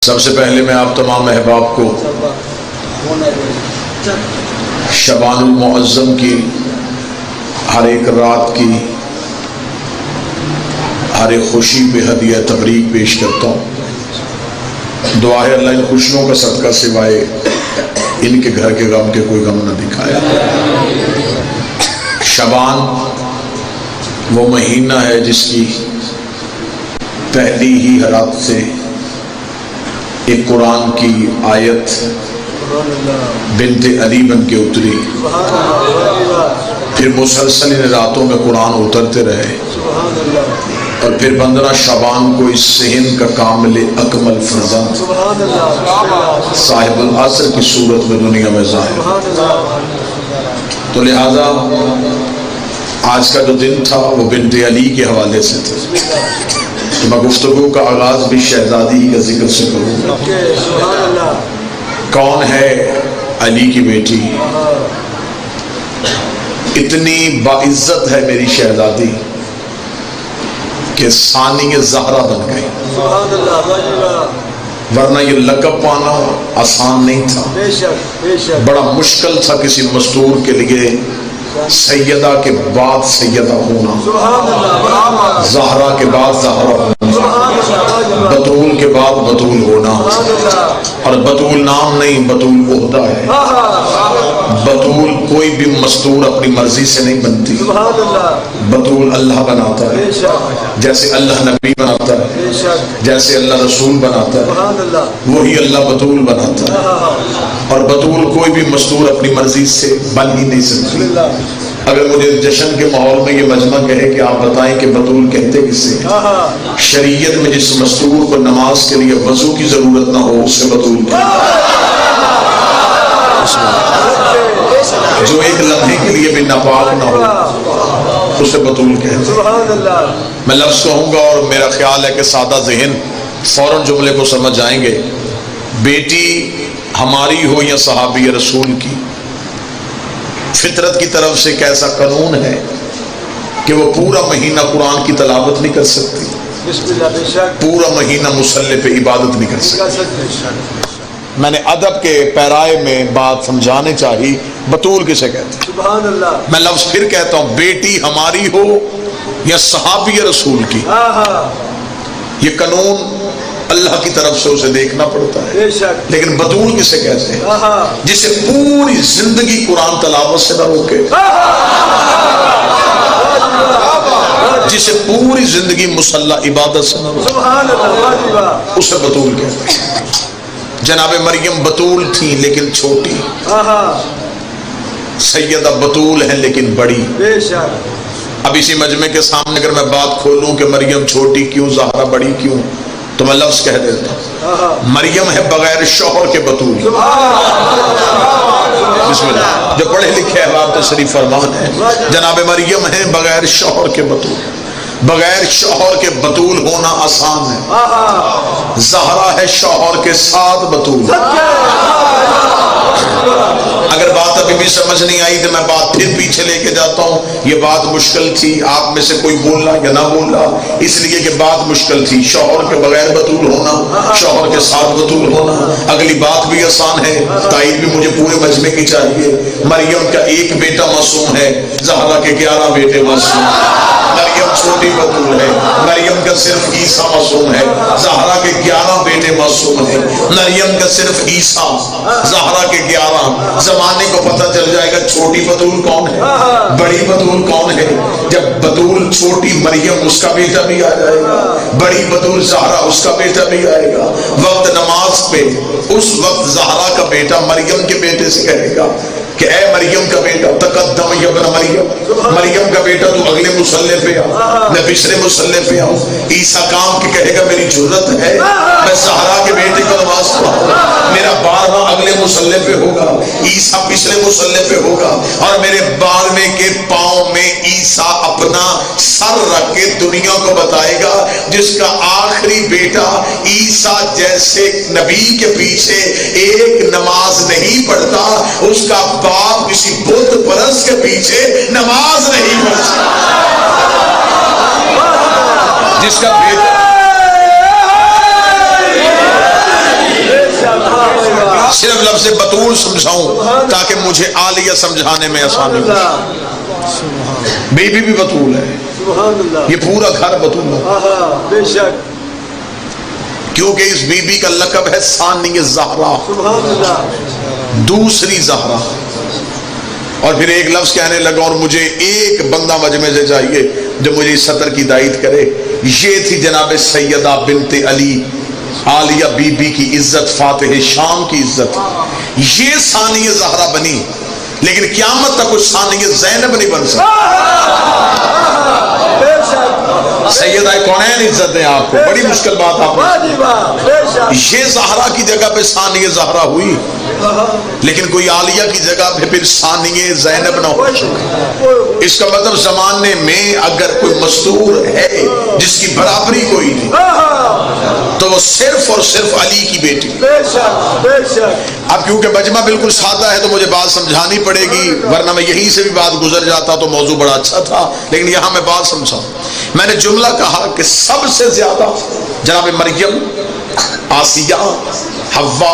سب سے پہلے میں آپ تمام احباب کو شعبان المعظم کی ہر ایک رات کی ہر ایک خوشی پہ ہدیہ تبریک پیش کرتا ہوں۔ دعا ہے اللہ ان خوشیوں کا صدقہ سوائے ان کے گھر کے غم کے کوئی غم نہ دکھایا۔ شعبان وہ مہینہ ہے جس کی پہلی ہی رات سے ایک قرآن کی آیت بنت علی بن کے اتری، پھر مسلسل ان راتوں میں قرآن اترتے رہے، اور پھر 15 شعبان کو اس صحن کا کامل اکمل فرزند صاحب العصر کی صورت میں دنیا میں ظاہر۔ تو لہذا آج کا جو دن تھا وہ بنت علی کے حوالے سے تھا، تو میں گفتگو کا آغاز بھی شہزادی کا ذکر سے کروں گا۔ کون ہے علی کی بیٹی؟ اتنی باعزت ہے میری شہزادی کہ ثانی زہرا بن گئی، ورنہ یہ لقب پانا آسان نہیں تھا، بڑا مشکل تھا کسی مستور کے لیے سیدہ کے بعد سیدہ ہونا، زہرا کے بعد زہرا ہونا، بطول کے بعد بطول ہونا، اور بطول نام نہیں، بطول عہدہ ہے۔ بطول کوئی بھی مستور اپنی مرضی سے نہیں بنتی، بطول اللہ بناتا ہے، جیسے اللہ نبی بناتا ہے، جیسے اللہ رسول بناتا ہے، وہی اللہ بطول بناتا ہے، اور بطول کوئی بھی مستور اپنی مرضی سے بن ہی نہیں سکتی۔ اگر مجھے جشن کے ماحول میں یہ مجمع کہے کہ آپ بتائیں کہ بطول کہتے کسے، شریعت میں جس مستور کو نماز کے لیے وضو کی ضرورت نہ ہو اسے بطول کہتے، جو ایک لمحے کے لیے بھی ناپاک نہ ہو اسے بطول کہتے۔ میں لفظ کہوں گا اور میرا خیال ہے کہ سادہ ذہن فوراً جملے کو سمجھ جائیں گے۔ بیٹی ہماری ہو یا صحابی رسول کی، فطرت کی طرف سے ایک ایسا قانون ہے کہ وہ پورا مہینہ قرآن کی تلاوت نہیں کر سکتی، پورا مہینہ مصلی پہ عبادت نہیں کر سکتی۔ میں نے ادب کے پیرائے میں بات سمجھانے چاہی، بطول کسے کہتے ہیں؟ میں لفظ پھر کہتا ہوں، بیٹی ہماری ہو یا صحابی رسول کی، یہ قانون اللہ کی طرف سے اسے دیکھنا پڑتا ہے۔ لیکن بطول کسے کہتے ہیں؟ جسے پوری زندگی قرآن تلاوت سے نہ روکے، جسے پوری زندگی مصلی عبادت سے نہ روکے، اسے بطول کہتے ہیں۔ جناب مریم بطول تھی لیکن چھوٹی، سیدہ بطول ہیں لیکن بڑی۔ اب اسی مجمع کے سامنے اگر میں بات کھولوں کہ مریم چھوٹی کیوں، زہرا بڑی کیوں، تو میں لفظ کہہ دیتا ہوں، مریم ہے بغیر شوہر کے بطول۔ بسم اللہ، جو پڑھے لکھے احباب تشریف فرمان ہے، جناب مریم ہے بغیر شوہر کے بطول۔ بغیر شوہر کے بطول ہونا آسان ہے، زہرا ہے شوہر کے ساتھ بطول۔ اگر بات ابھی بھی سمجھ نہیں آئی تو میں بات پھر پیچھے لے کے جاتا ہوں۔ یہ بات مشکل تھی، آپ میں سے کوئی بولنا یا نہ بولنا، اس لیے کہ بات مشکل تھی، شوہر کے بغیر بطول ہونا، شوہر کے ساتھ بطول ہونا۔ اگلی بات بھی آسان ہے، تائید بھی مجھے پورے مجمع کی چاہیے۔ مریم کا ایک بیٹا معصوم ہے، زہرا کے 11 بیٹے معصوم ہیں۔ مریم چھوٹی بطول ہے، مریم کا صرف عیسیٰ معصوم ہے، زہرا کے 11 بیٹے معصوم ہیں۔ مریم کا صرف عیسیٰ، زہرا کے 11۔ زمانے کو پتہ چل جائے گا چھوٹی بطول کون ہے، بڑی بطول کون ہے۔ جب بطول چھوٹی مریم، اس کا بیٹا بھی آ جائے گا، بڑی بطول زہرا، اس کا بیٹا بھی آئے گا۔ وقت نماز پہ اس وقت زہرا کا بیٹا مریم کے بیٹے سے کہے گا کہ اے مریم کا بیٹا، تقدم یا ابن مریم، مریم کا بیٹا تو اگلے مصلی پہ آؤ، میں پچھلے مصلی پہ آؤں۔ عیسیٰ کام کے کہے گا میری جرت ہے، میں زہرا کے بیٹے کو نماز پڑھاؤں، میرا بارہواں اگلے مصلی پہ ہوگا، عیسیٰ پچھلے مصلی پہ ہوگا، اور میرے 12ویں کے پاؤں میں عیسیٰ اپنا سر رکھ کے دنیا کو بتائے گا جس کا آخری بیٹا عیسیٰ جیسے نبی کے پیچھے ایک نماز نہیں پڑھتا، اس کا باپ کسی بت پرست کے پیچھے نماز نہیں پڑھتا، جس کا بیٹا صرف لفظ بطول سمجھاؤں تاکہ مجھے عالیہ سمجھانے میں آسانی ہو. بی بی بھی بطول ہے, یہ پورا گھر بطول ہے, بے شک, کیونکہ اس بی بی کا لقب ہے ثانی زہرا, دوسری زہرا. اور پھر ایک لفظ کہنے لگا اور مجھے ایک بندہ مجمع سے چاہیے جو مجھے اس سطر کی تائید کرے. یہ تھی جناب سیدہ بنت علی عالیہ بی بی کی عزت, فاتح شام کی عزت. یہ ثانی زہرا بنی, لیکن قیامت تک اس ثانی زینب نہیں بن سکتی. سیدہ کونین عزت ہے آپ کو, بڑی مشکل بات آپ نے. یہ زہرا کی جگہ پہ ثانی زہرا ہوئی, لیکن کوئی عالیہ کی جگہ پہ پھر ثانی زینب نہ ہو سکے. اس کا مطلب زمانے میں اگر کوئی مستور ہے جس کی برابری کوئی نہیں تو وہ صرف اور صرف علی کی بیٹی. اب کیونکہ مجمع بالکل سادہ ہے تو مجھے بات سمجھانی پڑے گی, ورنہ میں یہیں سے بھی بات گزر جاتا تو موضوع بڑا اچھا تھا, لیکن یہاں میں بات سمجھاؤں. میں نے جملہ کہا کہ سب سے زیادہ جناب مریم, آسیہ, حوا,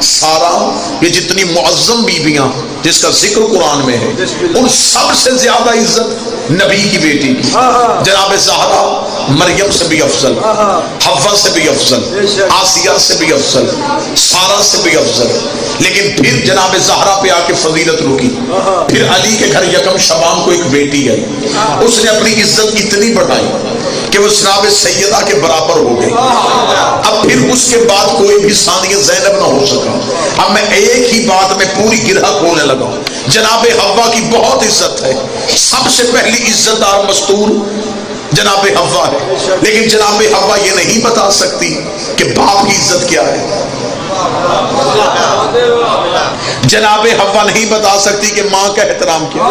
سارا, یہ جتنی معظم بیویاں جس کا ذکر قرآن میں ہے, ان سب سے زیادہ عزت نبی کی بیٹی کی. جناب زہرا مریم سے بھی افضل, حوا سے بھی افضل, آسیہ سے بھی افضل, سارا سے بھی افضل. لیکن پھر جناب زہرا پہ آ کے فضیلت رکی. پھر علی کے گھر یکم شبان کو ایک بیٹی آئی, اس نے اپنی عزت اتنی بڑھائی کہ وہ جناب سیدہ کے برابر ہو گئی. اب پھر اس کے بعد کوئی بھی ثانی زینب نہ ہو سکا. اب میں ایک ہی بات میں پوری گرہ کھولنے لگا ہوں. جناب حوا کی بہت عزت ہے, سب سے پہلی عزت دار مستور جناب حوا ہے, لیکن جناب حوا یہ نہیں بتا سکتی کہ باپ کی عزت کیا ہے. جناب حوا نہیں بتا سکتی کہ ماں کا احترام کیا,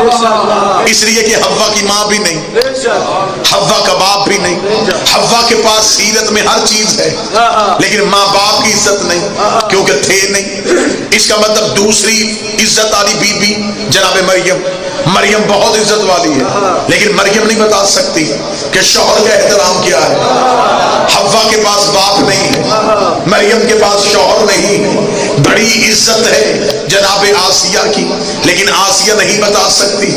اس لیے کہ حوا کی ماں بھی نہیں, حوا کا باپ بھی نہیں. حوا کے پاس سیرت میں ہر چیز ہے, لیکن ماں باپ کی عزت نہیں, کیونکہ تھے نہیں. اس کا مطلب دوسری عزت والی بی بی جناب مریم. مریم بہت عزت والی ہے, لیکن مریم نہیں بتا سکتی کہ شوہر کا احترام کیا ہے. حوا کے پاس باپ نہیں ہے, مریم کے پاس شوہر نہیں ہے. بڑی عزت ہے جناب آسیہ کی, لیکن آسیہ نہیں بتا سکتی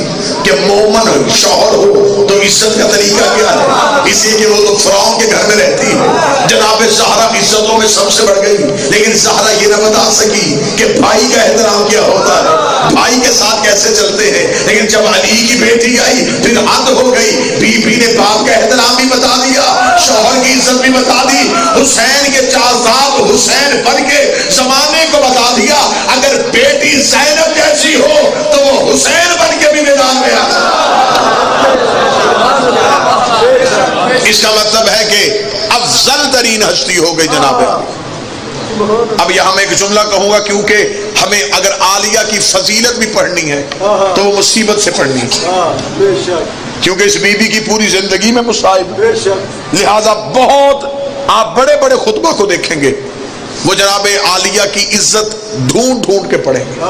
کہ مومن شوہر ہو تو عزت کا طریقہ کیا ہے, اس لیے کہ وہ تو فرعون کے گھر میں رہتی ہے. جناب زہرا عزتوں میں سب سے بڑھ گئی, لیکن زہرا یہ نہ بتا سکی کہ بھائی کا احترام کیا ہوتا ہے, بھائی کے ساتھ کیسے چلتے ہیں. لیکن جب علی کی بیٹی آئی پھر حد ہو گئی, بی بی نے باپ کا احترام بھی بتا دیا, شوہر کی عزت بھی بتا دی. حسین کے چارزاد حسین بن کے زمانے کو بتا دیا اگر بیٹی زینب جیسی ہو تو وہ حسین بن کے بھی میدان میں آ. اس کا مطلب ہے کہ افضل ترین ہستی ہو گئی جناب. اب یہاں میں ایک جملہ کہوں گا, کیونکہ ہمیں اگر عالیہ کی فضیلت بھی پڑھنی ہے تو وہ مصیبت سے پڑھنی ہے, کیونکہ اس بی بی کی پوری زندگی میں مصائب ہے. لہذا بہت آپ بڑے بڑے خطبہ کو دیکھیں گے وہ جناب عالیہ کی عزت ڈھونڈ ڈھونڈ کے پڑھیں گے,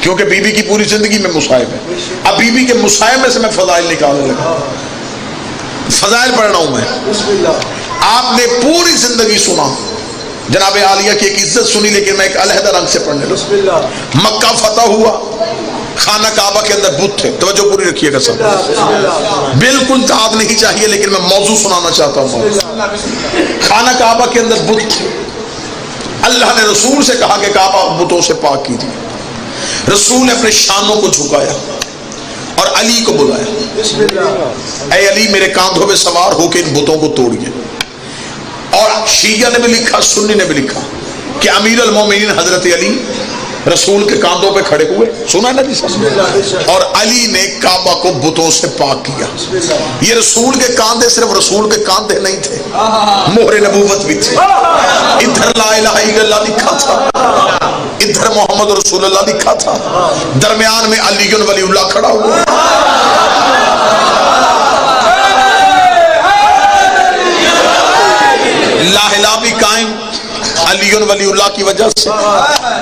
کیونکہ بی بی کی پوری زندگی میں مصائب ہے. اب بی بی کے مصائب میں سے میں فضائل نکالنے لگا, فضائل پڑھ رہا ہوں میں. آپ نے پوری زندگی سنا جناب عالیہ کی ایک عزت سنی, لیکن میں ایک علیحدہ رنگ سے پڑھنے لگا. مکہ فتح ہوا, خانہ کعبہ کے اندر بت تھے, توجہ پوری رکھیے گا سب, بالکل تعداد نہیں چاہیے لیکن میں موضوع سنانا چاہتا ہوں. خانہ کعبہ کے اندر بت تھے, اللہ نے رسول سے کہا کہ کعبہ بتوں سے پاک کیجیے. رسول نے اپنے شانوں کو جھکایا اور علی کو بلایا, اے علی میرے کاندھوں پہ سوار ہو کے ان بتوں کو توڑیے. اور شیعہ نے بھی لکھا, سنی نے بھی لکھا کہ امیر المومنین حضرت علی رسول کے کاندھوں پہ کھڑے ہوئے, سنا نبی صلی اللہ علیہ وسلم, اور علی نے کعبہ کو بتوں سے پاک کیا. یہ رسول کے کاندھے صرف رسول کے کاندھے نہیں تھے, مہر نبوت بھی تھی. ادھر لا الہ الا اللہ لکھا تھا, ادھر محمد رسول اللہ لکھا تھا, درمیان میں علی ولی اللہ کھڑا ہوا. لا الہ بھی قائم علی ولی اللہ کی وجہ سے,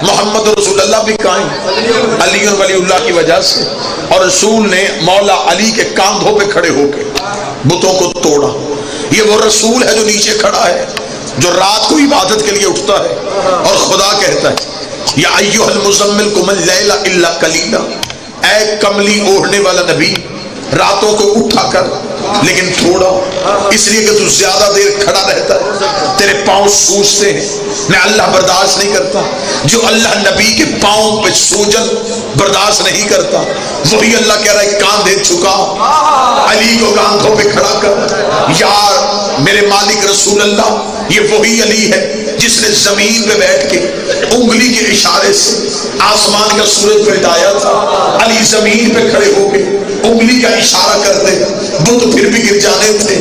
محمد رسول اللہ بھی قائم علی ولی اللہ کی وجہ سے. اور رسول نے مولا علی کے کاندھوں پہ کھڑے ہو کے بتوں کو توڑا. یہ وہ رسول ہے جو نیچے کھڑا ہے, جو رات کو عبادت کے لیے اٹھتا ہے اور خدا کہتا ہے یا ایھا المزمل قم اللیل الا قلیلا، اے کملی اوڑھنے والا نبی راتوں کو اٹھا کر لیکن تھوڑا، اس لیے کہ تو زیادہ دیر کھڑا رہتا ہے تیرے پاؤں سوجتے ہیں، میں اللہ برداشت نہیں کرتا۔ جو اللہ نبی کے پاؤں پہ سوجن برداشت نہیں کرتا، وہی اللہ کہہ رہا ہے کاندھے جھکا، علی کو کاندھوں پہ کھڑا کر۔ یار میرے مالک رسول اللہ، یہ وہی علی ہے جس نے زمین پہ بیٹھ کے انگلی کے اشارے سے آسمان کا سورج مٹایا تھا۔ علی زمین پہ کھڑے ہو کے انگلی کا اشارہ کرتے، بت پھر بھی گر جانے تھے۔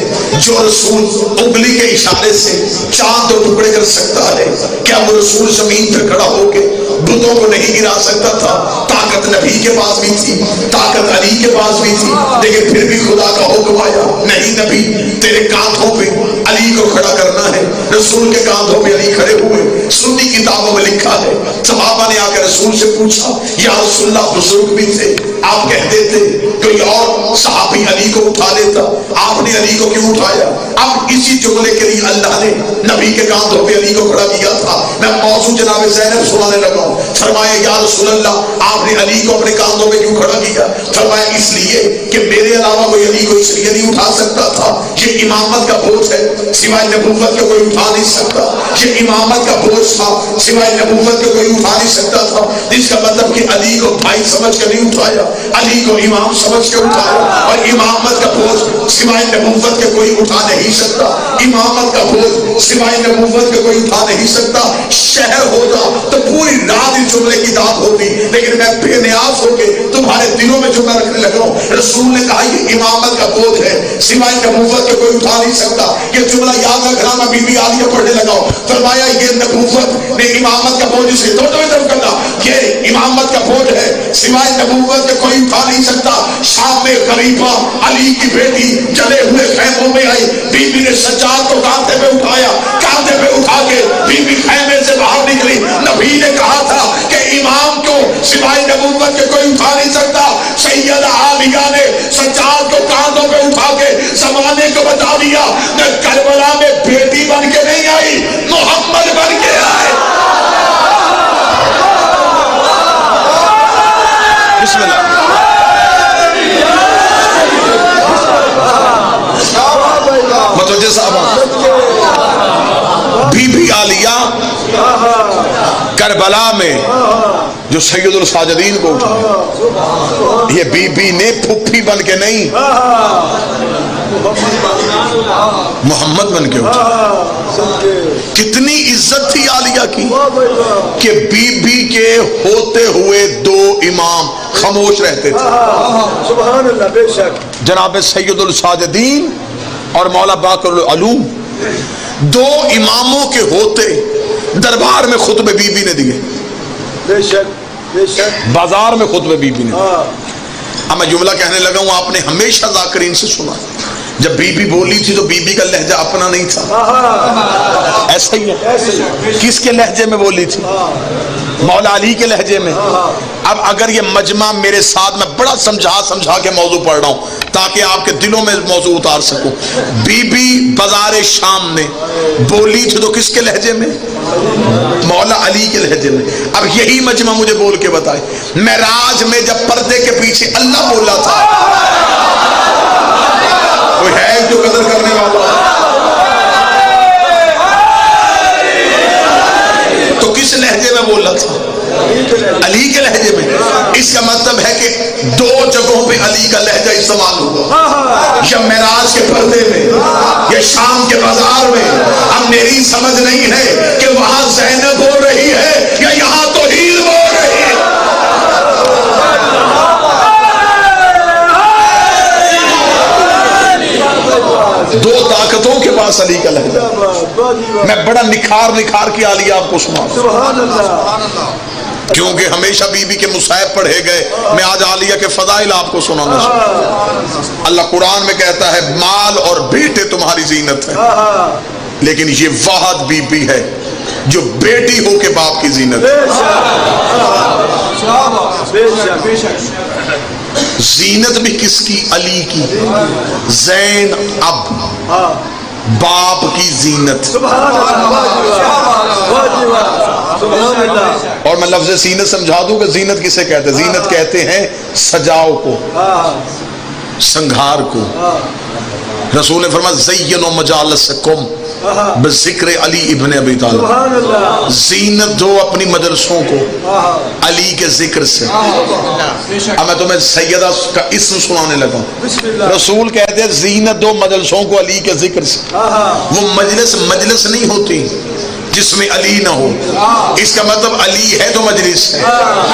جو رسول انگلی کے اشارے سے چاند دو ٹکڑے کر سکتا ہے، کیا وہ رسول زمین پہ کھڑا ہو کے بتوں کو نہیں گرا سکتا تھا؟ طاقت نبی کے پاس بھی تھی، طاقت علی کے پاس بھی تھی، لیکن پھر بھی خدا کا حکم آیا، نہیں نبی تیرے کاندھوں پہ علی کو کھڑا کرنا ہے۔ رسول کے کاندھوں پہ علی کھڑے ہوئے۔ سنی کتابوں میں لکھا ہے، صحابہ نے آ کے رسول سے پوچھا، یا رسول اللہ بزرگ بھی تھے، آپ کہتے تھے کوئی اور صحابی علی کو اٹھا لیتا، آپ نے علی کو کیوں اٹھایا؟ اب اسی جملے کے لیے اللہ نے نبی کے کاندھوں پہ علی کو کھڑا کیا تھا۔ میں موضوع جناب زینب سنانے لگا ہوں۔ فرمایا یا رسول اللہ آپ نے علی کو اپنے کاندھوں پہ کیوں کھڑا کیا؟ فرمایا اس لیے کہ میرے علاوہ کوئی علی کو اس لیے نہیں اٹھا سکتا تھا، یہ امامت کا بوجھ ہے، سوائے نبوت کے کوئی اٹھا نہیں سکتا۔ یہ امامت کا بوجھ تھا، سوائے نبوت کے کوئی اٹھا نہیں سکتا تھا۔ جس کا مطلب کہ علی کو بھائی سمجھ کر نہیں اٹھایا، علی کو امام سمجھ کے اٹھایا، اور امامت کا بوجھ سوائے نبوت کے کوئی اٹھا نہیں سکتا۔ امامت کا بوجھ سوائے نبوت کے کوئی اٹھا نہیں سکتا۔ شہر ہوتا تو پوری رات اس جملے کی داد ہوتی، لیکن میں بے نیاز ہو کے تمہارے دلوں میں جملہ رکھنے لگ رہا ہوں۔ رسول نے کہا یہ امامت کا بوجھ ہے، سوائے نبوت کے کوئی اٹھا نہیں سکتا۔ یہ جملہ یاد رکھنا، میں بی بی عالیہ پڑھنے لگا ہوں۔ فرمایا یہ نبوت نے امامت کا بوجھ اسے دو طرف کرنا، یہ امامت کا بوجھ ہے، سوائے نبوت کے کوئی اٹھا نہیں سکتا۔ شام میں غریبہ علی کی بیٹی جلے ہوئے خیموں میں آئی، بی بی نے سجاد کو کاندھے پہ اٹھایا، کاندھے پہ اٹھا کے بی بی خیمے سے باہر نکلی۔ نبی نے کہا تھا کہ امام کو سوائے نبوت کے کوئی اٹھا نہیں سکتا۔ سیدہ عالیہ نے سجاد کو کاندھوں پہ اٹھا کے زمانے کو بتا دیا، میں کربلا میں بیٹی بن کے نہیں آئی، محمد بن کے آئے۔ بسم اللہ۔ متوجہ صاحب، بی بی عالیہ کربلا میں جو سید الساجدین کو اٹھا، یہ بی بی نے پھپھی بن کے نہیں، محمد بن کے اٹھا۔ کتنی عزت تھی عالیہ کی کہ بی بی کے ہوتے ہوئے دو امام خاموش رہتے تھے، سبحان اللہ، بے شک جناب سید الساجدین اور مولا باقر العلوم۔ دو اماموں کے ہوتے دربار میں خطبے بی بی نے دیے، بے شک بے شک، بازار میں خطبے بی بی نے دیے۔ اب میں جملہ کہنے لگا ہوں، آپ نے ہمیشہ ذاکرین سے سنا، جب بی بی بولی تھی تو بی بی کا لہجہ اپنا نہیں تھا، ایسا ہی ہے۔ کس کے لہجے میں بولی تھی؟ مولا علی کے لہجے میں۔ اب اگر یہ مجمع میرے ساتھ، میں بڑا سمجھا کے موضوع پڑھ رہا ہوں تاکہ آپ کے دلوں میں موضوع اتار سکوں۔ بی بی بازار شام میں بولی تھی تو کس کے لہجے میں؟ مولا علی کے لہجے میں۔ اب یہی مجمع مجھے بول کے بتائے، معراج میں جب پردے کے پیچھے اللہ بولا تھا، کوئی ہے جو قدر کرنے والا؟ تو کس لہجے میں بولا تھا؟ علی کے لہجے میں۔ اس کا مطلب ہے کہ دو جگہوں پہ علی کا لہجہ استعمال ہوا، یا معراج کے پردے میں یا شام کے بازار میں۔ اب میری سمجھ نہیں ہے کہ وہاں زینب بول رہی ہے یا یہاں توحید بول رہی ہے۔ دو طاقتوں کے پاس علی کا لہجہ۔ میں بڑا نکھار کے عالیہ آپ کو سنا، سبحان اللہ، کیونکہ ہمیشہ بی بی کے مصائب پڑھے گئے، میں آج عالیہ کے فضائل آپ کو سنانا چاہتا۔ اللہ قرآن میں کہتا ہے مال اور بیٹے تمہاری زینت ہے، لیکن یہ واحد بی بی ہے جو بیٹی ہو کے باپ کی زینت ہے۔ زینت بھی کس کی؟ علی کی۔ زین اب باپ کی زینت، سبحان اللہ. اور میں لفظ زینت سمجھا دوں کہ زینت کسے کہتے ہیں؟ زینت کہتے ہیں سجاؤ کو، سنگھار کو. رسول نے فرمایا زینوا مجالسکم بذکر علی ابن ابی طالب. سبحان اللہ. زینت دو اپنی مجلسوں کو علی کے ذکر سے. اب میں تمہیں سیدہ کا اسم سنانے لگا. بسم اللہ. رسول کہتے ہیں زینت دو مجلسوں کو علی کے ذکر سے. وہ مجلس نہیں ہوتی جس میں علی نہ ہو. اس کا مطلب علی ہے تو مجلس ہے.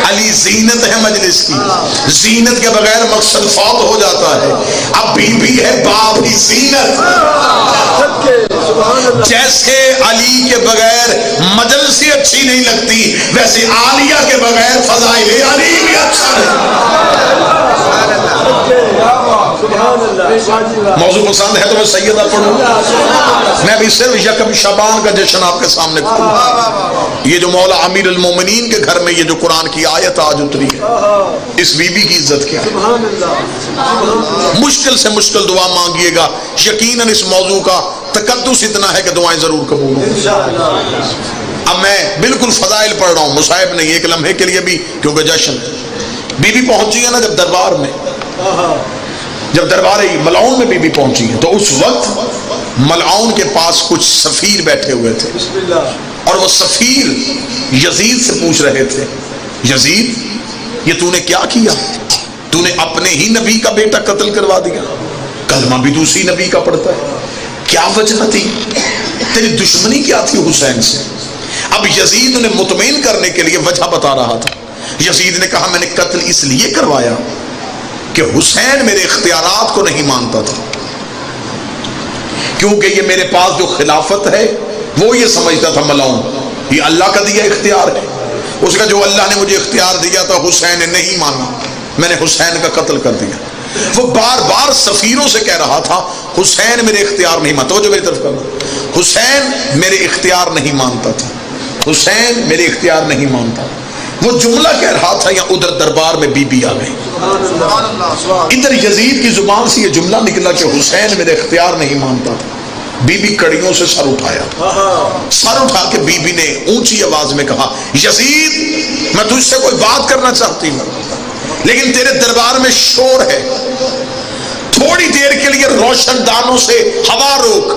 علی زینت ہے مجلس کی. زینت کے بغیر مقصد فوت ہو جاتا ہے. اب بی بی ہے باپ ہی زینت. جیسے علی کے بغیر مجلس ہی اچھی نہیں لگتی، ویسے عالیہ کے بغیر فضائل علی بھی اچھا ہے. موضوع پسند ہے تو میں سیدہ پڑھوں. میں بھی صرف یکم شعبان کا جشن آپ کے سامنے کھولوں. یہ جو مولا امیر المومنین کے گھر میں یہ جو قرآن کی آیت آج اتری ہے، اس بی بی کی عزت کیا ہے. مشکل سے مشکل دعا مانگیے گا، یقیناً اس موضوع کا تقدس اتنا ہے کہ دعائیں ضرور قبول ہوں. اب میں بالکل فضائل پڑھ رہا ہوں، مصاحب نہیں، ایک لمحے کے لیے بھی، کیونکہ جشن. بی بی پہنچی ہے نا جب دربار میں، جب دربار ملعون میں بی بی پہنچی ہے تو اس وقت ملعون کے پاس کچھ سفیر بیٹھے ہوئے تھے، اور وہ سفیر یزید سے پوچھ رہے تھے، یزید یہ تو نے کیا کیا؟ تو نے اپنے ہی نبی کا بیٹا قتل کروا دیا، کلمہ بھی دوسری نبی کا پڑھتا ہے، کیا وجہ تھی؟ تیری دشمنی کیا تھی حسین سے؟ اب یزید نے مطمئن کرنے کے لیے وجہ بتا رہا تھا. یزید نے کہا میں نے قتل اس لیے کروایا کہ حسین میرے اختیارات کو نہیں مانتا تھا، کیونکہ یہ میرے پاس جو خلافت ہے وہ یہ سمجھتا تھا ملعون یہ اللہ کا دیا اختیار ہے. اس کا جو اللہ نے مجھے اختیار دیا تھا حسین نے نہیں مانا، میں نے حسین کا قتل کر دیا. وہ بار بار سفیروں سے کہہ رہا تھا حسین میرے اختیار نہیں مانتا. توجہ میری طرف کرنا، حسین میرے اختیار نہیں مانتا تھا، حسین میرے اختیار نہیں مانتا. وہ جملہ کہہ رہا تھا یا ادھر دربار میں بی بی آ گئی. ادھر یزید کی زبان سے یہ جملہ نکلا کہ حسین میرے اختیار نہیں مانتا. بی بی کڑیوں سے سر اٹھایا، سر اٹھا کے بی بی نے اونچی آواز میں کہا یزید میں تجھ سے کوئی بات کرنا چاہتی ہوں لیکن تیرے دربار میں شور ہے، تھوڑی دیر کے لیے روشن دانوں سے ہوا روک.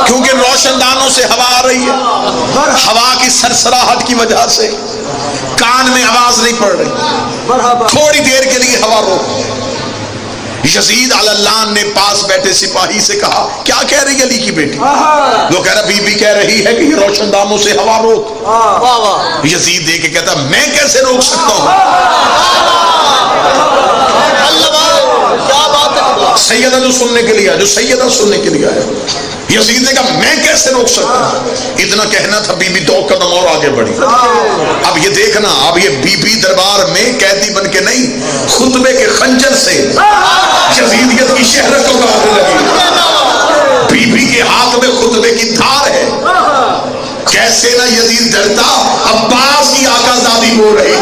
کیونکہ روشن دانوں سے ہوا آ رہی ہے، ہوا کی سرسراہٹ کی وجہ سے کان میں آواز نہیں پڑ رہی، تھوڑی دیر کے لیے ہوا روک. یزید علی اللہ نے پاس بیٹھے سپاہی سے کہا کیا کہہ رہی علی کی بیٹی؟ وہ کہہ رہا بی بی کہہ رہی ہے کہ یہ روشن دانوں سے ہوا روک. یزید دیکھ کے کہتا میں کیسے روک سکتا ہوں؟ سیدہ جو سننے کے لیے آیا، جو سیدہ سننے کے لیے آیا. یزید نے کہا میں کیسے روک سکتا ہوں؟ اتنا کہنا تھا بی بی 2 قدم اور آگے بڑھی. اب یہ دیکھنا، اب یہ بی بی دربار میں قیدی بن کے نہیں، خطبے کے خنجر سے یزیدیت کی شہرت کو گانے لگی. بی بی کے ہاتھ میں خطبے کی دھار ہے. کیسے نہ یزید ڈرتا، عباس کی آقا زادی بول رہی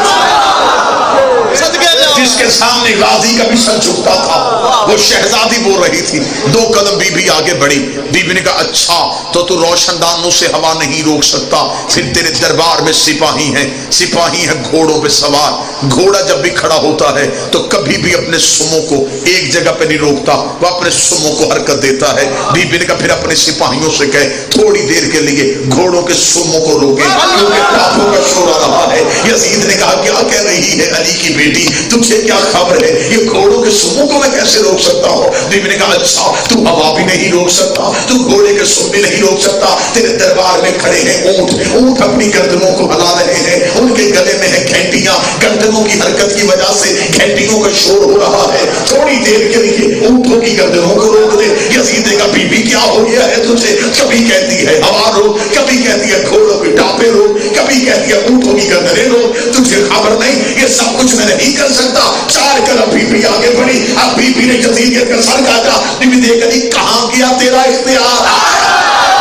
جس کے سامنے غازی کا بھی سر جھکتا تھا، وہ شہزادی بول رہی تھی. 2 قدم بی بی آگے بڑھی. بی بی نے کہا اچھا تو روشن دانوں سے ہوا نہیں روک سکتا، پھر تیرے دربار میں سپاہی ہیں، سپاہی ہیں گھوڑوں پہ سوار. گھوڑا جب بھی کھڑا ہوتا ہے تو کبھی بھی اپنے سموں کو ایک جگہ پہ نہیں روکتا، وہ اپنے سموں کو حرکت دیتا ہے. بی بی نے کہا پھر اپنے سپاہیوں سے کہے تھوڑی دیر کے لیے گھوڑوں کے سموں کو روکے کیونکہ کافروں کا شور آ رہا ہے. یزید نے کہا کیا کہہ رہی ہے علی کی بیٹی، تجھے کیا خبر ہے یہ گھوڑوں کے سموں کو میں کیسے روک سکتا ہوں؟ بی بی نے کہا اچھا تو ہوا بھی نہیں روک سکتا، تو گھوڑے کے سم بھی نہیں روک سکتا. تیرے دربار میں کھڑے ہیں اونٹ، اونٹ اپنی گردنوں کو ہلا رہے ہیں، ان کے گلے میں ہے گھنٹیاں، گردنوں کی حرکت کی وجہ سے گھنٹیوں کا شور ہو رہا ہے. تھوڑی دیر کے لیے اونٹوں کی گردنوں کو روک دے. یزید نے کہا بی بی کیا ہو گیا ہے تجھے؟ کبھی کہتی ہے ہوا روک، کبھی کہتی ہے گھوڑوں کے ٹاپے روک، کبھی کہتی ہے اونٹوں کی گردنیں روک. تجھے خبر نہیں یہ سب کچھ میں نہیں کر سکتا. 4 قدم بی بی آگے بڑھی. اب بی بی نے یزید کا سر کاٹا. بی بی دیکھ رہی کہاں گیا تیرا اختیار،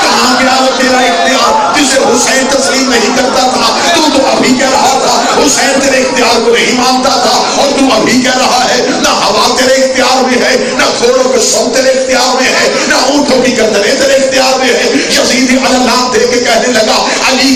کہاں گیا وہ تیرا اختیار جسے حسین تسلیم نہیں کرتا تھا؟ تو ابھی کہہ رہا تھا حسین تیرے اختیار کو نہیں مانتا تھا، اور تو ابھی کہہ رہا ہے نہ ہوا تیرے اختیار میں ہے، نہ گھوڑوں کے سم تیرے اختیار میں ہے، نہ اونٹوں کی گردنیں تیرے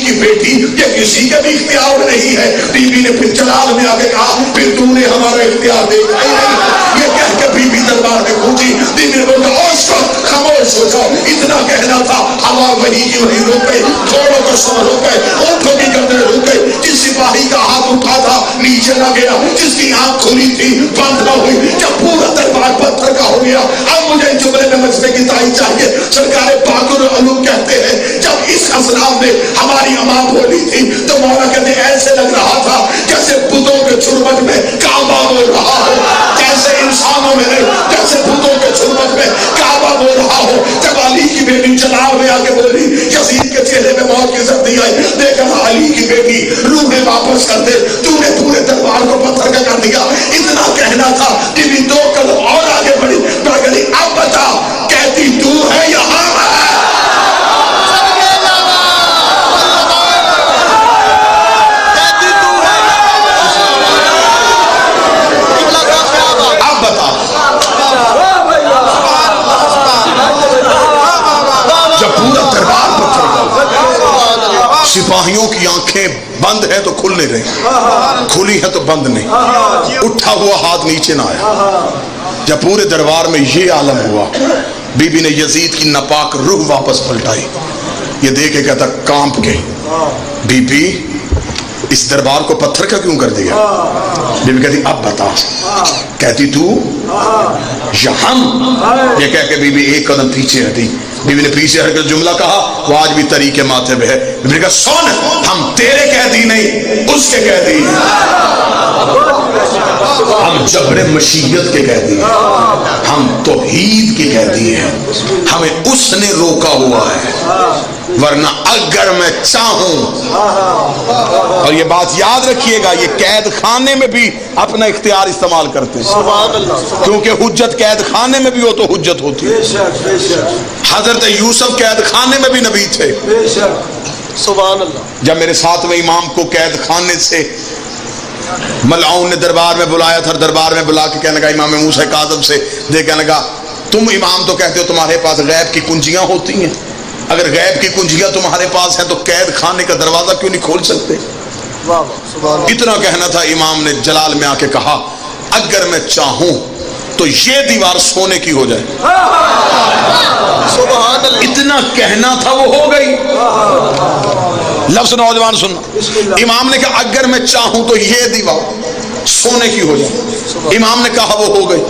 کی بیٹی یہ کسی کے بھی اختیار میں نہیں ہے. بی بی نے پھر جلال میں آ کے کہا پھر تو نے ہمارا اختیار دیکھا ہی نہیں. یہ کہہ کے بی بی دربار میں پہنچی. بی بی نے بولا اوش کو خاموش ہو جاؤ. اتنا کہنا تھا ہوا وہی کی وہی رک گئی, گھوڑوں کا سر رک گئے, اونٹوں کی گردنیں رک گئی. جس سپاہی کا ہاتھ اٹھا تھا نیچے نہ گیا, جس کی آنکھ کھلی تھی بند نہ ہوئی. جب پورا دربار پتھر کا ہو گیا, اب مجھے جملے میں مجمع کی تائید چاہیے. سرکار پاک العلوم کہتے ہیں جب اس اسلام نے ہماری امام بولی تھی تو مولا کہتے ایسے لگ رہا تھا جیسے بتوں کے چھرمٹ میں کعبہ بول رہا ہو, جیسے انسانوں میں نہیں جیسے بتوں کے چھرمٹ میں کعبہ بول رہا ہو. جب علی کی بیٹی جلال میں آ کے بولی یزید کے چہرے میں موت کی زردی آئی. دیکھا علی کی بیٹی روحیں واپس کر دے, تو نے پورے دربار کو پتھر کا کر دیا. اتنا کہنا تھا کہ بھی دو قدم اور آگے بڑھی بڑھ گئی. اب بتا کہتی تو ہے یہاں ہے. اب بتا جب پورا دربار پتھر کا, سپاہیوں کی آنکھیں بند ہے تو کھل نہیں رہی, کھلی ہے تو بند نہیں, اٹھا ہوا ہاتھ نیچے نہ آیا. جب پورے دربار میں یہ عالم ہوا, بی بی نے یزید کی ناپاک روح واپس پلٹائی. یہ دیکھ کے کہتا کانپ کے بی بی اس دربار کو پتھر کا کیوں کر دیا. بی بی کہتی اب بتا. کہتی تو یہاں. یہ کہہ کے بی بی ایک قدم پیچھے ہٹی. بی بی نے پیچھے ہٹ کر جملہ کہا وہ آج بھی طریقے ماتھے پہ ہے. بی بی نے کہا سن, ہم تیرے قیدی نہیں اس کے قیدی ہیں, ہم جبر مشیت کے قیدی ہیں, ہم توحید کے قیدی ہیں. ہمیں اس نے روکا ہوا ہے, ورنہ اگر میں چاہوں. اور یہ بات یاد رکھیے گا یہ قید خانے میں بھی اپنا اختیار استعمال کرتے ہیں, کیونکہ حجت قید خانے میں بھی ہو تو حجت ہوتی ہے. حضرت یوسف قید خانے میں بھی نبی تھے. سبحان اللہ. جب میرے ساتویں امام کو قید خانے سے ملعون نے دربار میں بلایا تھا, دربار میں بلا کے کہنے لگا امام موسیٰ کاظم سے دے کہنے لگا تم امام تو کہتے ہو تمہارے پاس غیب کی کنجیاں ہوتی ہیں, اگر غیب کی کنجیاں تمہارے پاس ہیں تو قید خانے کا دروازہ کیوں نہیں کھول سکتے. اتنا کہنا تھا, امام نے جلال میں آ کے کہا اگر میں چاہوں تو یہ دیوار سونے کی ہو جائے. اتنا کہنا تھا وہ ہو گئی. لفظ نوجوان سننا, امام نے کہا اگر میں چاہوں تو یہ دیوار سونے کی ہو جائے. امام نے کہا وہ ہو گئی.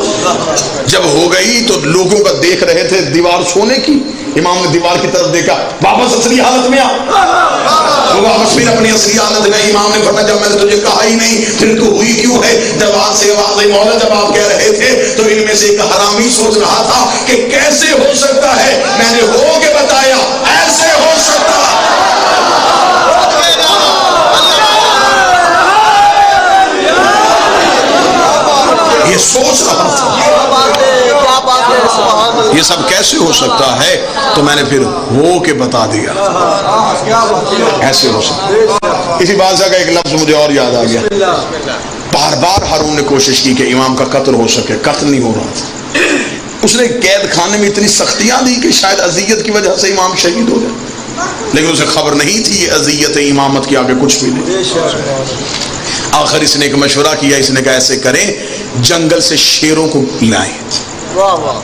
جب ہو گئی تو لوگوں کا دیکھ رہے تھے دیوار سونے کی. امام نے دیوار کی طرف دیکھا, واپس اصلی حالت میں آ. وہ واپس پھر اپنی اصلی حالت میں. امام نے فرمایا جب میں نے تجھے کہا ہی نہیں پھر تو ہوئی کیوں ہے. دربار سے آواز آئی مولا جب آپ کہہ رہے تھے تو ان میں سے ایک حرامی سوچ رہا تھا کہ کیسے ہو سکتا ہے, میں نے ہو کے بتایا ایسے ہو سکتا ہے. یہ سوچ رہا تھا یہ سب کیسے ہو سکتا ہے, تو میں نے پھر ہو کے بتا دیا ایسے ہو سکتا. اسی بادشاہ کا ایک لفظ مجھے اور یاد آ گیا. بار بار ہارون نے کوشش کی کہ امام کا قتل ہو سکے, قتل نہیں ہو رہا تھا. اس نے قید خانے میں اتنی سختیاں دی کہ شاید اذیت کی وجہ سے امام شہید ہو جائے, لیکن اسے خبر نہیں تھی یہ اذیت امامت کے آگے کچھ بھی نہیں. آخر اس نے ایک مشورہ کیا, اس نے کہا ایسے کریں جنگل سے شیروں کو لائیں,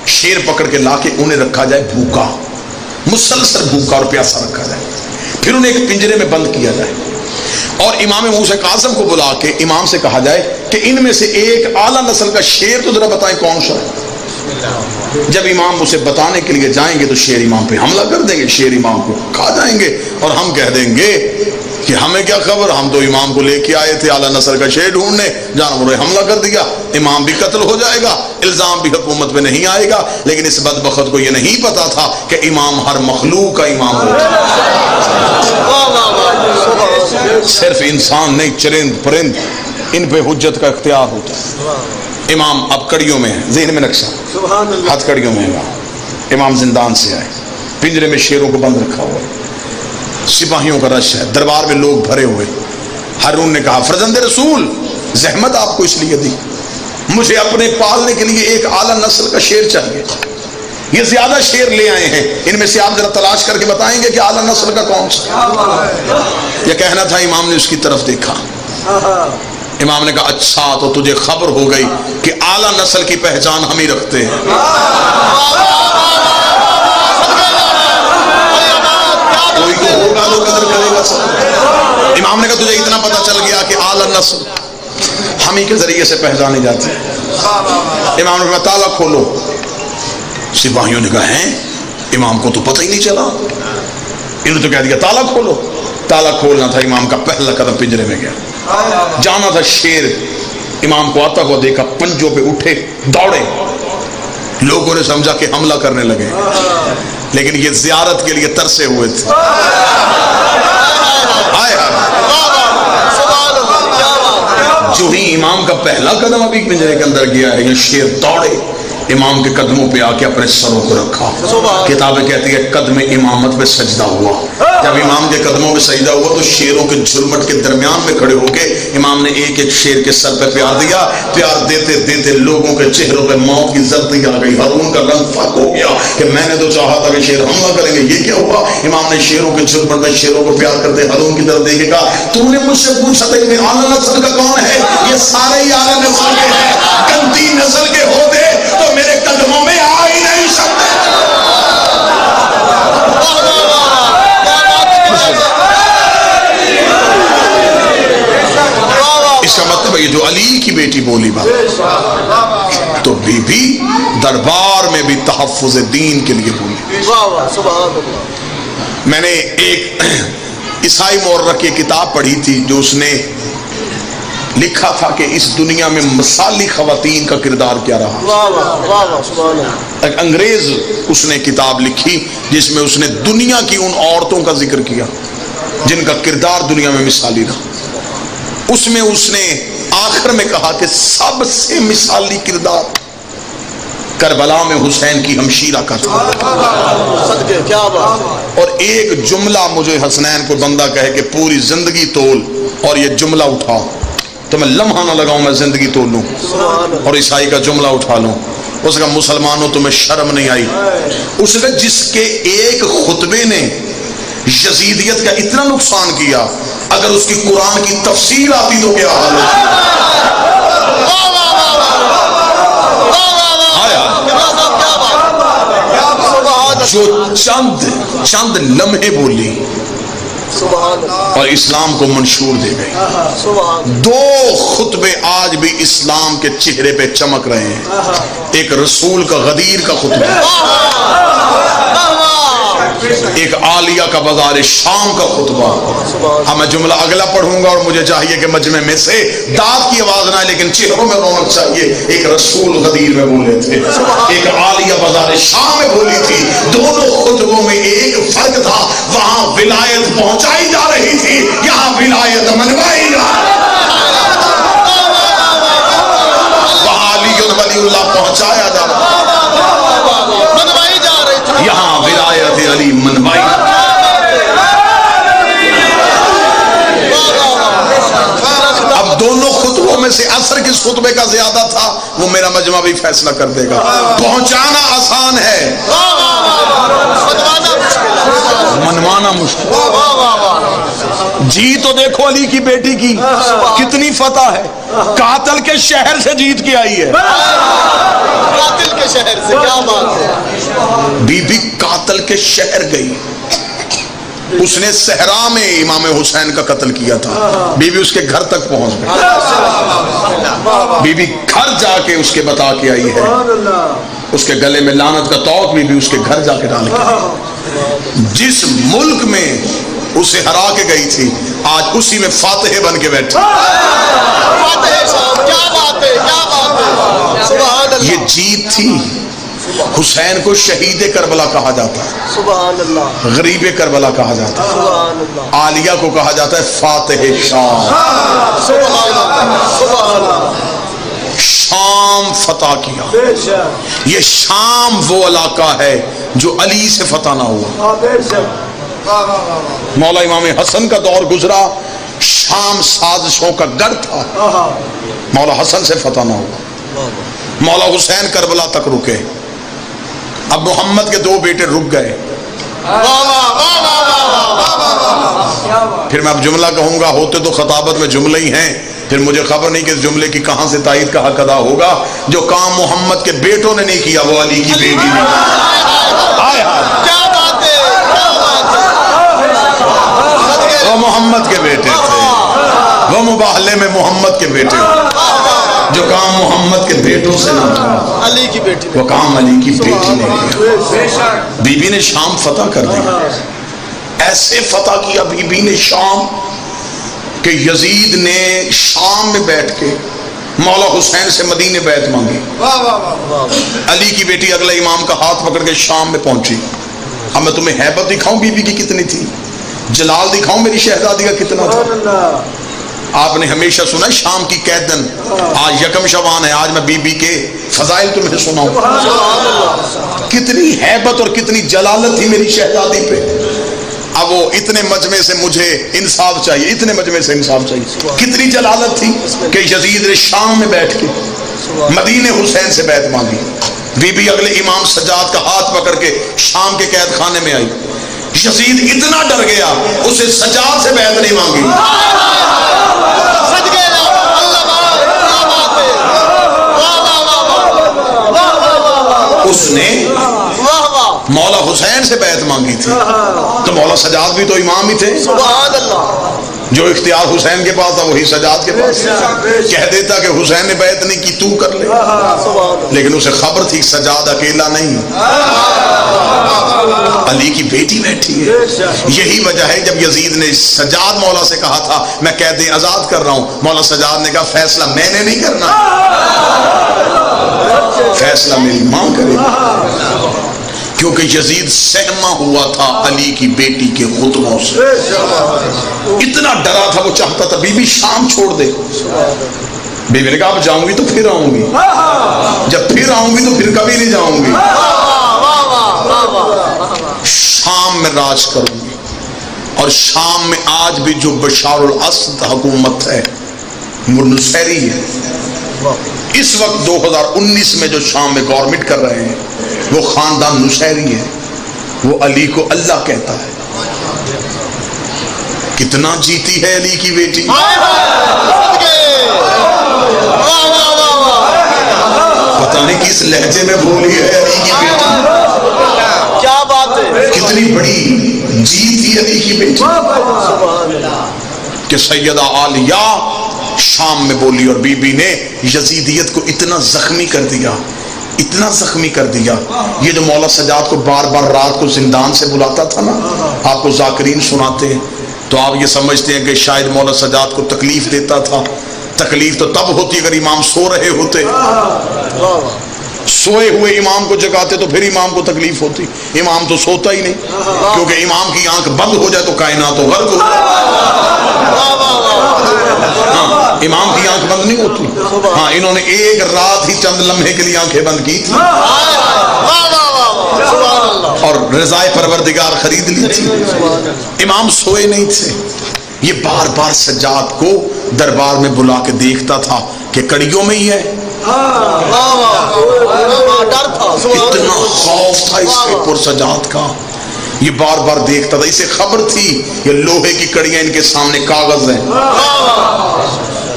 شیر پکڑ کے لا کے انہیں رکھا جائے بھوکا, مسلسل بھوکا اور پیاسا رکھا جائے, پھر انہیں ایک پنجرے میں بند کیا جائے, اور امام موسیٰ کاظم کو بلا کے امام سے کہا جائے کہ ان میں سے ایک اعلیٰ نسل کا شیر تو ذرا بتائیں کون سا ہے. جب امام اسے بتانے کے لیے جائیں گے تو شیر امام پہ حملہ کر دیں گے, شیر امام کو کھا جائیں گے, اور ہم کہہ دیں گے کہ ہمیں کیا خبر, ہم تو امام کو لے کے آئے تھے اعلیٰ نسل کا شیر ڈھونڈنے, جانوروں نے حملہ کر دیا, امام بھی قتل ہو جائے گا, الزام بھی حکومت پہ نہیں آئے گا. لیکن اس بدبخت کو یہ نہیں پتا تھا کہ امام ہر مخلوق کا امام ہوتا ہے, صرف انسان نہیں چرند پرند ان پہ حجت کا اختیار ہوتا ہے. امام اب کڑیوں میں ہے, ذہن میں نقشہ, ہاتھ کڑیوں میں ہے. امام زندان سے آئے, پنجرے میں شیروں کو بند رکھا ہوا, سپاہیوں کا رش ہے, دربار میں لوگ بھرے ہوئے. ہارون نے کہا فرزند رسول زحمت آپ کو اس لیے دی, مجھے اپنے پالنے کے لیے ایک اعلیٰ نسل کا شیر چاہیے. یہ زیادہ شعر لے آئے ہیں، ان میں سے آپ ذرا تلاش کر کے بتائیں گے کہ اعلیٰ نسل کا کون سا؟ یہ کہنا تھا، امام نے اس کی طرف دیکھا، امام نے کہا اچھا تو تجھے خبر ہو گئی کہ اعلیٰ نسل کی پہچان ہم ہی رکھتے ہیں۔ کوئی تو ہوگا جو قدر کرے گا سب۔ امام نے کہا تجھے اتنا پتہ چل گیا کہ اعلیٰ نسل ہم ہی کے ذریعے سے پہچانے جاتے ہیں۔ امام نے کہا تالا کھولو۔ سپاہیوں نے کہا ہیں امام کو تو پتہ ہی نہیں چلا، انہوں نے تو کہہ دیا تالا کھولو۔ تالا کھولنا تھا، امام کا پہلا قدم پنجرے میں گیا، جانا تھا شیر، امام کو آتا ہوا دیکھا، پنجوں پہ اٹھے دوڑے، لوگوں نے سمجھا کہ حملہ کرنے لگے، لیکن یہ زیارت کے لیے ترسے ہوئے تھے۔ جو ہی امام کا پہلا قدم ابھی پنجرے کے اندر گیا ہے، یہ شیر دوڑے، امام کے قدموں پہ آ کے اپنے سروں کو رکھا۔ کتابیں کہتی ہے قدم امامت پہ سجدہ ہوا۔ جب امام کے قدموں پہ سجدہ ہوا تو شیروں کے جھرمٹ کے درمیان میں کھڑے ہو کے امام نے ایک ایک شیر کے سر پہ پیار دیا۔ پیار دیتے دیتے لوگوں کے چہروں پہ موت کی زردی آ گئی، ہارون کا رنگ فاق ہو گیا کہ میں نے تو چاہا تھا کہ شیر حملہ کریں گے، یہ کیا ہوا؟ امام نے شیروں کے جھرمٹ میں شیروں کو پیار کرتے ہارون کی طرف دیکھے کہا تو نے مجھ سے پوچھا تھا کہ اعلیٰ نسل کا کون ہے؟ یہ سارے ہی اعلیٰ نسل کے ہیں، گندی نسل کے ہوتے تو میرے قدموں میں آ ہی نہیں سکتے۔ اس کا مطلب ہے یہ جو علی کی بیٹی بولی بات تو بی بی دربار میں بھی تحفظ دین کے لیے بولی۔ میں نے ایک عیسائی مورخ کی کتاب پڑھی تھی جو اس نے لکھا تھا کہ اس دنیا میں مثالی خواتین کا کردار کیا رہا۔ ایک انگریز اس نے کتاب لکھی جس میں اس نے دنیا کی ان عورتوں کا ذکر کیا جن کا کردار دنیا میں مثالی رہا۔ اس میں اس نے آخر میں کہا کہ سب سے مثالی کردار کربلا میں حسین کی ہمشیرہ کا تھا۔ اور ایک جملہ مجھے حسنین کو بندہ کہے کہ پوری زندگی تول اور یہ جملہ اٹھا تو میں لمحہ نہ لگاؤں، میں زندگی تول لوں اور عیسائی کا جملہ اٹھا لوں۔ اس کا مسلمانوں تمہیں شرم نہیں آئی؟ اس نے جس کے ایک خطبے نے یزیدیت کا اتنا نقصان کیا، اگر اس کی قرآن کی تفسیر آتی تو کیا حال ہوتی؟ جو چند لمحے بولی اور اسلام کو منشور دے گئی۔ دو خطبے آج بھی اسلام کے چہرے پہ چمک رہے ہیں۔ ایک رسول کا غدیر کا خطبہ، ایک عالیہ کا بازار شام کا خطبہ۔ ہاں میں جملہ اگلا پڑھوں گا اور مجھے چاہیے کہ مجمع میں سے داد کی آواز نہ آئے لیکن چہروں میں رونق چاہیے۔ ایک رسول غدیر میں بولے تھے، ایک عالیہ بازار شام میں بولی تھی۔ دونوں خطبوں میں ایک فرق تھا، وہاں ولایت پہنچائی جا رہی تھی، یہاں ولایت منوائی جا رہی تھی۔ وہاں علی ولی اللہ پہنچایا جا رہا تھا، یہاں ولایت علی منوائی۔ اب دونوں خطبوں میں سے اثر کس خطبے کا زیادہ تھا وہ میرا مجمع بھی فیصلہ کر دے گا۔ پہنچانا آسان ہے، منوانا مشکل۔ جی تو دیکھو علی کی بیٹی کی کتنی فتح ہے، قاتل کے شہر سے جیت کے آئی ہے۔ قاتل کے شہر سے، کیا بات ہے۔ بی بی قاتل کے شہر گئی، اس نے صحرا میں امام حسین کا قتل کیا تھا، بی بی اس کے گھر تک پہنچ گئی۔ بی بی گھر جا کے اس کے بتا کے آئی ہے، اس کے گلے میں لعنت کا توق بی بی اس کے گھر جا کے ڈال کے، جس ملک میں اسے ہرا کے گئی تھی آج اسی میں فاتح بن کے بیٹھے۔ یہ جیت تھی۔ حسین کو شہید کربلا کہا جاتا ہے، غریب کربلا کہا جاتا ہے، عالیہ کو کہا جاتا ہے فاتح شام۔ شام فتح کیا۔ یہ شام وہ علاقہ ہے جو علی سے فتح نہ ہوا۔ مولا امام حسن کا دور گزرا، شام سازشوں کا گڑھ تھا، مولا حسن سے فتح نہ ہوا۔ مولا حسین کربلا تک رکے، اب محمد کے دو بیٹے رک گئے. پھر میں اب جملہ کہوں گا، ہوتے تو خطابت میں جملے ہی ہیں، پھر مجھے خبر نہیں کہ اس جملے کی کہاں سے تائید کا حق ادا ہوگا. جو کام محمد کے بیٹوں نے نہیں کیا وہ علی کی بیٹی نے. وہ محمد کے بیٹے تھے، وہ مباہلے میں محمد کے بیٹے تھے. جو کام محمد کے بیٹوں سے نہ تھا علی کی بیٹی وہ کام علی کی بیٹی نے کیا. بی بی نے شام فتح کر دیا. ایسے فتح کیا بی بی نے شام کہ یزید نے شام میں بیٹھ کے مولا حسین سے مدینے بیعت مانگی. علی کی بیٹی اگلے امام کا ہاتھ پکڑ کے شام میں پہنچی. اب میں تمہیں ہیبت دکھاؤں بی بی کی کتنی تھی، جلال دکھاؤں میری شہزادی کا کتنا تھا. آپ نے ہمیشہ سنا شام کی قیدن، آج یکم شعبان ہے، آج میں بی بی کے فضائل تمہیں سناؤں. کتنی ہیبت اور کتنی جلالت تھی میری شہزادی پہ. اب وہ اتنے مجمع سے مجھے انصاف چاہیے، اتنے مجمع سے انصاف چاہیے. کتنی جلالت تھی کہ یزید نے شام میں بیٹھ کے مدینے حسین سے بیعت مانگی. بی بی اگلے امام سجاد کا ہاتھ پکڑ کے شام کے قید خانے میں آئی. یزید اتنا ڈر گیا اسے سجاد سے بیعت نہیں مانگی. اس نے مولا حسین سے بیعت مانگی تھی. تو مولا سجاد بھی تو امام ہی تھے. جو اختیار حسین کے پاس تھا وہی سجاد کے پاس. کہہ دیتا کہ حسین نے بیعت نہیں کی تو کر لے، لیکن اسے خبر تھی سجاد اکیلا نہیں، علی کی بیٹی بیٹھی ہے. یہی وجہ ہے جب یزید نے سجاد مولا سے کہا تھا میں قید آزاد کر رہا ہوں، مولا سجاد نے کہا فیصلہ میں نے نہیں کرنا، فیصلہ میری ماں کرے گی. کیونکہ یزید سہما ہوا تھا علی کی بیٹی کے خطبوں سے. اتنا ڈرا تھا وہ چاہتا تھا بی بی شام چھوڑ دے. بی بی نے کہا اب جاؤں گی تو پھر آؤں گی، جب پھر آؤں گی تو پھر کبھی نہیں جاؤں گی. شام میں راج کروں گی. اور شام میں آج بھی جو بشار الاسد حکومت ہے وہ نصیری ہے. اس وقت 2019 میں جو شام میں گورنمنٹ کر رہے ہیں وہ خاندان نصیری ہے. وہ علی کو اللہ کہتا ہے. کتنا جیتی ہے علی کی بیٹی. پتہ نہیں کس لہجے میں بولی ہے علی کی بیٹی. کیا بات ہے، کتنی بڑی جیت تھی علی کی بیٹی کہ سیدہ عالیہ شام میں بولی. اور بی بی نے یزیدیت کو اتنا زخمی کر دیا، اتنا زخمی کر دیا. یہ جو مولا سجاد کو بار بار رات کو زندان سے بلاتا تھا نا، آپ کو ذاکرین سناتے ہیں تو آپ یہ سمجھتے ہیں کہ شاید مولا سجاد کو تکلیف دیتا تھا. تکلیف تو تب ہوتی اگر امام سو رہے ہوتے. سوئے ہوئے امام کو جگاتے تو پھر امام کو تکلیف ہوتی. امام تو سوتا ہی نہیں، کیونکہ امام کی آنکھ بند ہو جائے تو کائنات تو غرق ہو جائے. ہاں، امام کی آنکھ بند نہیں ہوتی. ہاں، انہوں نے ایک رات ہی چند لمحے کے لیے آنکھیں بند کی تھی اور رضائے پروردگار خرید لی تھی. امام سوئے نہیں تھے. یہ بار بار سجاد کو دربار میں بلا کے دیکھتا تھا کہ کڑیوں میں ہی ہے. اتنا خوف تھا اس کے پر سجاد کا. یہ بار بار دیکھتا تھا. اسے خبر تھی یہ لوہے کی کڑیاں ان کے سامنے کاغذ ہیں،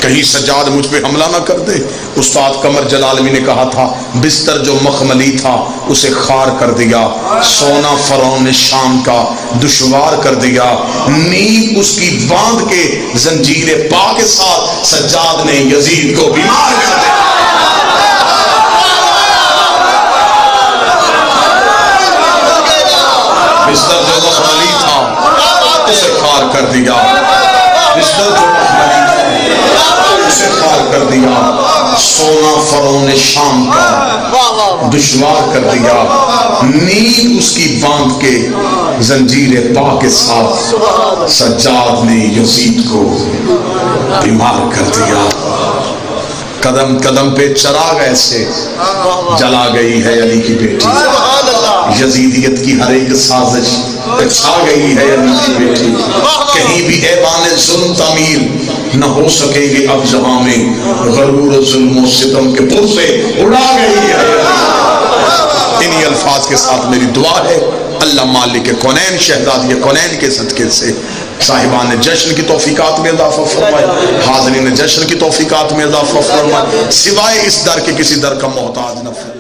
کہیں سجاد مجھ پہ حملہ نہ کر دے. استاد قمر جلالوی نے کہا تھا بستر جو مخملی تھا اسے خار کر دیا، سونا فرعون شام کا دشوار کر دیا، نیند اس کی باندھ کے زنجیر پا کے ساتھ سجاد نے یزید کو بیمار کر دیا. بستر جو مخملی تھا اسے خار کر دیا، بستر جو مخملی تھا اسے خار کر دیا، سونا فرعون شام کا دشوار کر دیا، نیند اس کی باندھ کے زنجیر پا کے ساتھ سجاد نے یزید کو بیمار کر دیا. قدم قدم پہ چراغ ایسے جلا گئی ہے علی کی بیٹی. یزیدیت کی ہر ایک سازش چھا گئی ہے علی کی بیٹی. کہیں بھی ایوان ظلم تعمیر نہ ہو سکے گی اب جہاں میں، غرور ظلم و ستم کے پر سے اڑا گئی ہے. انہی الفاظ کے ساتھ میری دعا ہے، اللہ مالک کونین شہزادی کونین کے صدقے سے صاحبان جشن کی توفیقات میں اضافہ فرمائے، حاضرین جشن کی توفیقات میں اضافہ فرمائے، سوائے اس در کے کسی در کا محتاج نہ فرمائے۔